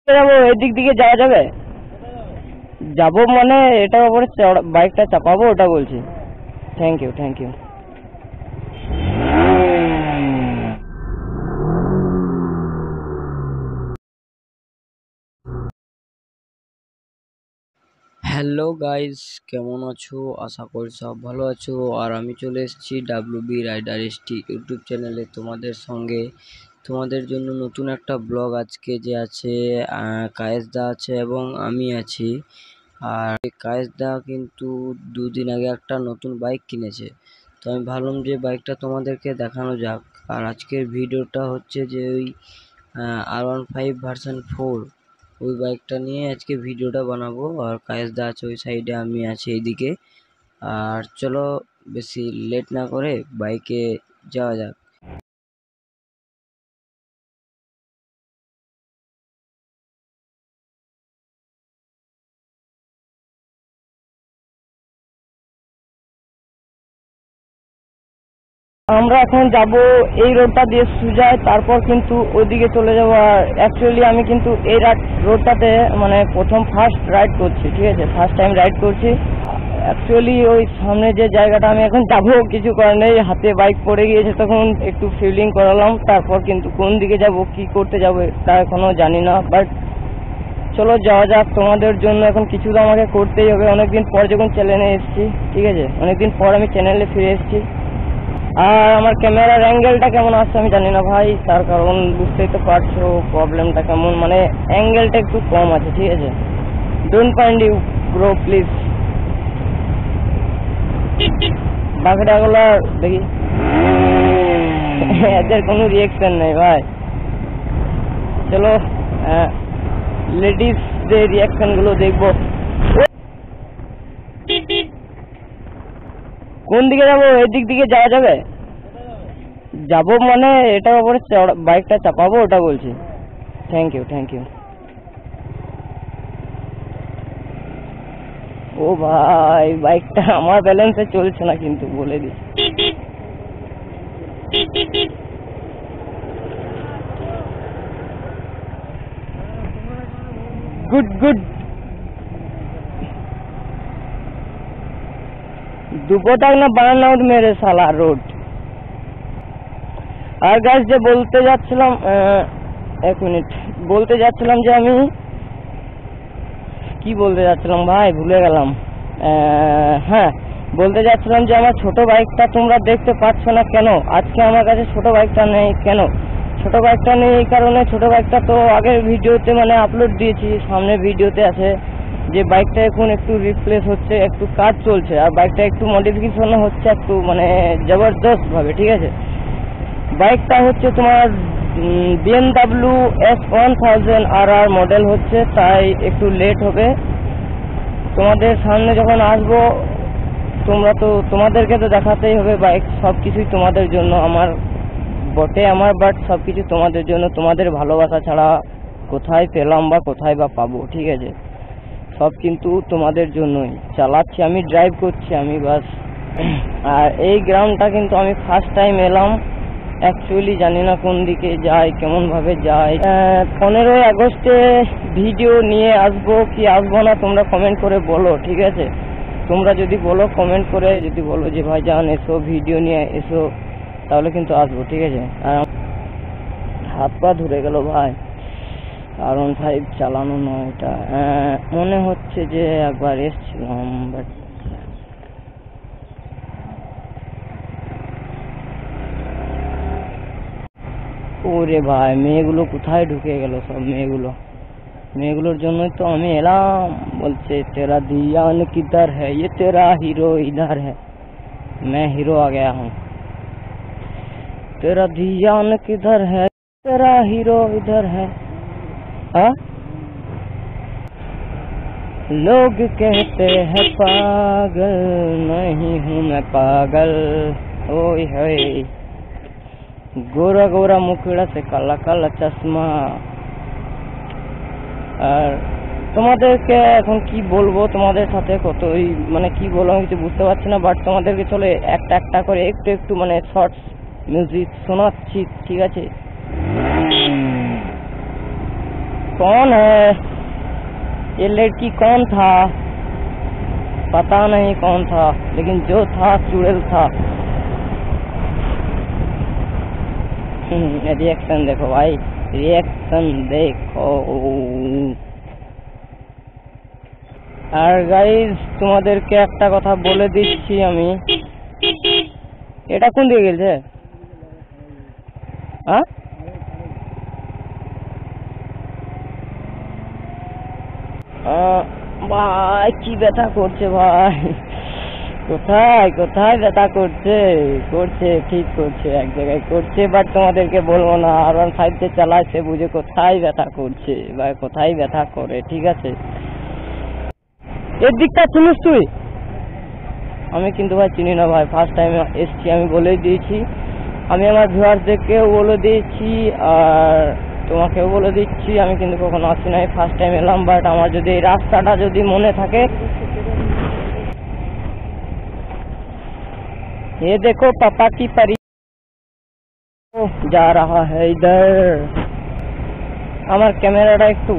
যাবো এদিক দিকে যাওয়া যাবে? যাবো মানে এটার উপরে বাইকটা চাপাবো ওটা বলছি। Thank you thank you. Hello guys, কেমন আছো? আশা করি সব ভালো আছো। আর আমি চলে এসেছি ডাব্লিউবি রাইডার এসটি ইউটিউব চ্যানেলে তোমাদের সঙ্গে। তোমাদের জন্য নতুন একটা ব্লগ আজকে যে আছে, কায়েসদা আছে এবং আমি আছি। আর কায়েসদা কিন্তু দুদিন আগে একটা নতুন বাইক কিনেছে, তো আমি ভাবলাম যে বাইকটা তোমাদেরকে দেখানো যাক। আর আজকের ভিডিওটা হচ্ছে যে ওই R15 ভার্সন 4 ওই বাইকটা নিয়ে আজকে ভিডিওটা বানাবো। আর কায়েসদা আছে ওই সাইডে, আমি আছি এইদিকে। আর চলো বেশি লেট না করে বাইকে যাওয়া যাক। আমরা এখন যাব এই রোডটা দিয়ে সুজায়, তারপর কিন্তু ওইদিকে চলে যাবো। আর অ্যাকচুয়ালি আমি কিন্তু এই রোডটাতে মানে ফার্স্ট রাইড করছি, ঠিক আছে, ফার্স্ট টাইম রাইড করছি। অ্যাকচুয়ালি ওই সামনে যে জায়গাটা আমি এখন যাবো কিছু করার নেই, হাতে বাইক পড়ে গিয়েছে, তখন একটু ফিলিং করালাম। তারপর কিন্তু কোন দিকে যাব কি করতে যাবো তা এখনো জানি না, বাট চলো যাওয়া যাক। তোমাদের জন্য এখন কিছু তো আমাকে করতেই হবে, অনেকদিন পর যখন চ্যানেলে এসেছি, ঠিক আছে, অনেকদিন পর আমি চ্যানেলে ফিরে এসেছি। আর আমার ক্যামেরার অ্যাঙ্গেলটা কেমন আসছে আমি জানি না ভাই, তার কারণ বুঝতেই তো পারছো প্রবলেমটা কেমন, মানে অ্যাঙ্গেলটা একটু কম আছে, ঠিক আছে। Don't mind you bro please. বাকিটাগুলো দেখি, এদের কোনো রিয়েকশন নেই ভাই। চলো লেডিসদের রিয়াকশন গুলো দেখবো। কোন দিকে যাবো? এদিক দিকে যাওয়া যাবে? যাবো মানে এটার উপরে বাইকটা চাপাবো ওটা বলছি। Thank you thank you. ও ভাই, বাইকটা আমার ব্যালেন্সে চলছে না কিন্তু, বলে দিই। Good good. দুপুর তক না বানানো আউট মেরে সালা রোড। আর গাইস যে বলতে যাচ্ছিলাম, এক মিনিট, বলতে যাচ্ছিলাম যে আমি কি বলতে যাচ্ছিলাম ভাই, ভুলে গেলাম। হ্যাঁ, বলতে যাচ্ছিলাম যে আমার ছোট বাইকটা তোমরা দেখতে পাচ্ছ না কেন? আজকে আমার কাছে ছোট বাইকটা নেই কেন? ছোট বাইকটা নেই এই কারণে, ছোট বাইকটা তো আগের ভিডিওতে মানে আপলোড দিয়েছি, সামনের ভিডিওতে আছে যে বাইকটা এখন একটু রিপ্লেস হচ্ছে, একটু কাজ চলছে, আর বাইকটা একটু মডিফিকেশন হচ্ছে একটু মানে জবরদস্ত ভাবে, ঠিক আছে। বাইকটা হচ্ছে তোমার BMW S1000RR মডেল হচ্ছে, তাই একটু লেট হবে। তোমাদের সামনে যখন আসবো তোমাদেরকে তো দেখাতেই হবে বাইক, সব কিছুই তোমাদের জন্য আমার বটে আমার, বাট সব কিছু তোমাদের জন্য। তোমাদের ভালোবাসা ছাড়া কোথায় পেলাম বা কোথায় বা পাবো, ঠিক আছে। সব কিন্তু তোমাদের জন্যই চালাচ্ছি, আমি ড্রাইভ করছি আমি, বাস। আর এই গ্রাউন্ডটা কিন্তু আমি ফার্স্ট টাইম এলাম, অ্যাকচুয়ালি জানি না কোন দিকে যাই, কেমন ভাবে যাই। 15ই আগস্টে ভিডিও নিয়ে আসবো কি আসবো না তোমরা কমেন্ট করে বলো, ঠিক আছে। তোমরা যদি বলো কমেন্ট করে, যদি বলো যে ভাই জান এসো ভিডিও নিয়ে এসো, তাহলে কিন্তু আসবো, ঠিক আছে। আর হাত পা ধরে গেল ভাই, R15 চালানো নয় এটা। মনে হচ্ছে যে একবার এসছিলাম, বাট ওরে ভাই, মেয়েগুলো কোথায় ঢুকে গেল সব মেয়েগুলোর জন্যই তো আমি এলাম। বলছে তেরা দিয়ান কিধর হ্যায়, ये तेरा हीरो इधर है, मैं हीरो आ गया हूँ। तेरा दियान किधर है, तेरा हीरो इधर है। हाँ, लोग कहते हैं पागल, नहीं हूँ मैं पागल। ओए होए, गोरा गोरा मुखड़ा से काला काला चश्मा। আর তোমাদেরকে এখন কি বলবো, তোমাদের সাথে কতই মানে কি বলবো আমি কিছু বুঝতে পারছি না, বাট তোমাদেরকে চলে একটা একটা করে একটু একটু মানে শর্টস মিউজিক শোনাচ্ছি, ঠিক আছে। कौन है ये लड़की? कौन था? पता नहीं कौन था, लेकिन जो था चुड़ैल था। रिएक्शन देखो भाई, रिएक्शन देखो। আর গাইজ তোমাদেরকে একটা কথা বলে দিচ্ছি আমি, এটা কোন দিকে গেছে? হ্যাঁ ভাই কি ব্যথা করছে ভাই, কোথায় কোথায় ব্যথা করছে, করছে ঠিক করছে, এক জায়গায় করছে, বাট তোমাদেরকে বলবো না। R15 চালায় সে বুঝে কোথায় ব্যথা করছে বা কোথায় ব্যথা করে, ঠিক আছে? এর দিকটা চিনিস তুই? আমি কিন্তু ভাই চিনি না ভাই, ফার্স্ট টাইম এসছি, আমি বলেই দিয়েছি। আমি আমার ভিউয়ারদেরকেও বলে দিয়েছি আর তোমাকেও বলে দিচ্ছি, আমি কিন্তু কখনো আসি নাই, ফার্স্ট টাইম এলাম। বাট আমার যদি এই রাস্তাটা যদি মনে থাকে, ये देखो पापा की परी जा रहा है इधर। আমার ক্যামেরাটা একটু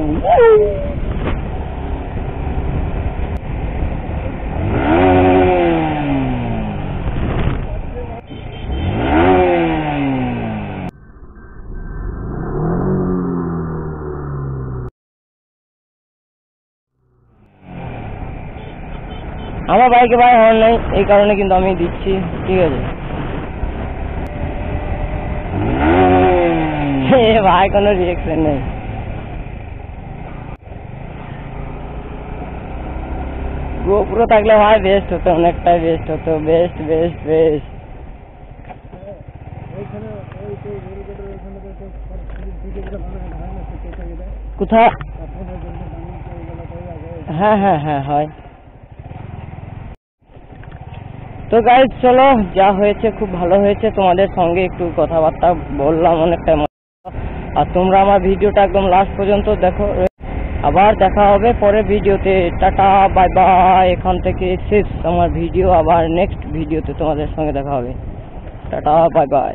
আমার বাইকে ভাই হর্ন নেই, এই কারণে কিন্তু আমি দিচ্ছি, ঠিক আছে? ভাই কোনো রিয়েকশন নেই। গোপ্রো থাকলে ভাই বেস্ট হতো, অনেকটাই বেস্ট হতো, বেস্ট বেস্ট বেস্ট। কোথায়? হ্যাঁ হ্যাঁ হ্যাঁ হয়। তো গাইজ চলো, যা হয়েছে খুব ভালো হয়েছে, তোমাদের সঙ্গে একটু কথাবার্তা বললাম অনেকটা। আর তোমরা আমার ভিডিওটা একদম লাস্ট পর্যন্ত দেখো। আবার দেখা হবে পরের ভিডিওতে, টাটা বাই বাই। এখান থেকে শেষ আমার ভিডিও, আবার নেক্সট ভিডিওতে তোমাদের সঙ্গে দেখা হবে। Tata bye bye.